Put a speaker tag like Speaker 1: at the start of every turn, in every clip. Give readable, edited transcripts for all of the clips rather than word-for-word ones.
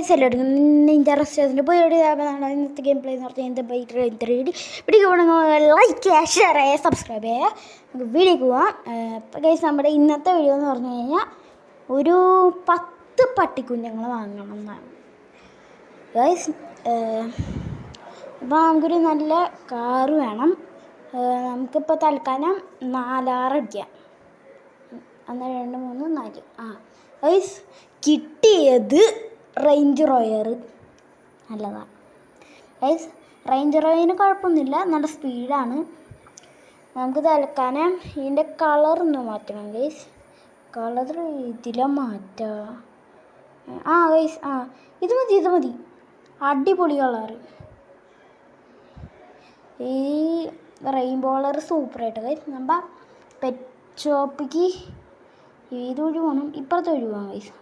Speaker 1: Guys എല്ലാവർക്കും നിൻ്റെ റെസ്റ്റോറൻറ്റിൽ പോയി ഇന്നത്തെ ഗെയിം പ്ലേ എന്ന് പറഞ്ഞാൽ വീഡിയോ പോകണമെങ്കിൽ ലൈക്ക് ചെയ്യുക, ഷെയർ ചെയ്യുക, സബ്സ്ക്രൈബ് ചെയ്യുക. നമുക്ക് വീഡിയോ പോവാം. ഇപ്പോൾ ഗൈസ് നമ്മുടെ ഇന്നത്തെ വീഡിയോ എന്ന് പറഞ്ഞു കഴിഞ്ഞാൽ ഒരു 10 പട്ടിക്കുഞ്ഞുങ്ങൾ വാങ്ങണം എന്നാണ് ഗൈസ്. അപ്പോൾ നമുക്കൊരു നല്ല കാറ് വേണം. നമുക്കിപ്പോൾ തൽക്കാലം 4 അടിക്കാം. 1 2 3 4. ഗൈസ് കിട്ടിയത് റേഞ്ച് റോയർ നല്ലതാണ് ഗൈസ്. റേഞ്ച് റോയറിന് കുഴപ്പമൊന്നുമില്ല, നല്ല സ്പീഡാണ്. നമുക്ക് തൽക്കാലം ഇതിൻ്റെ കളറൊന്ന് മാറ്റണം ഗൈസ്. കളർ ഇതിലെ മാറ്റാം. ഗൈസ് ഇത് മതി അടിപൊളി കളറ്. ഈ റെയിൻബോ കളർ സൂപ്പറായിട്ട് ഗൈസ്. നമ്മൾ പെറ്റ് ഷോപ്പിക്ക് ഏത് വഴി പോകണം? ഇപ്പുറത്തെ വഴി പോകാം ഗൈസ്.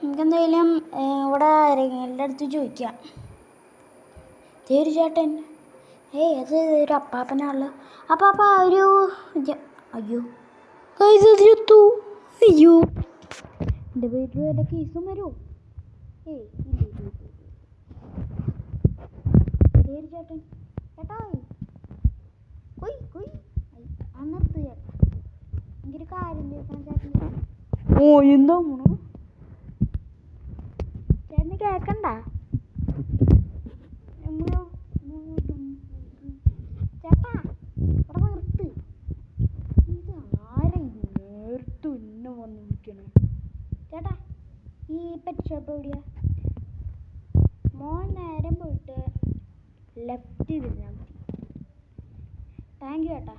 Speaker 1: നമുക്കെന്തായാലും ഇവിടെ എല്ലാ അടുത്തും ചോദിക്കാം. ഒരു ചേട്ടൻ അത് ഒരു അപ്പാപ്പനാണല്ലോ. അപ്പാപ്പ ഒരു അയ്യോ ഗൈസ് അതിലെത്തു. അയ്യോ എൻ്റെ വീട്ടിൽ വല്ല കേസും വരുമോ? ഇല്ല ചേട്ടൻ ചേട്ടാ കൊയ് നിർത്ത് ചേട്ടാ. എനിക്കൊരു കാര്യം ചോദിക്കണം ചേട്ടൻ. എന്താ മോണോ ചേട്ടന് കേൾക്കണ്ട? ചേട്ടാ ഇവിടെ നിർത്ത്. ഇത് ആരെയും നേരത്തെ എന്നെ വന്ന് വിളിക്കണേ. ചേട്ടാ ഈ പെറ്റ് ഷോപ്പ് എവിടെയാ? മോൻ നേരെ പോയിട്ട് ലെഫ്റ്റ് തിരിഞ്ഞാൽ മതി. താങ്ക് യു ചേട്ടാ.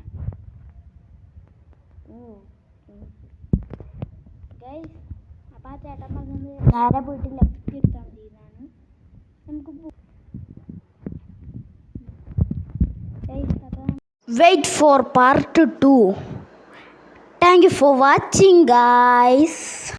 Speaker 1: ഗൈസ് അപ്പം ആ ചേട്ടൻ പറഞ്ഞത് നേരെ പോയിട്ട് ലെഫ്റ്റ് എടുത്താൽ മതി എന്നാണ്. നമുക്ക് wait for part 2. Thank you for watching guys.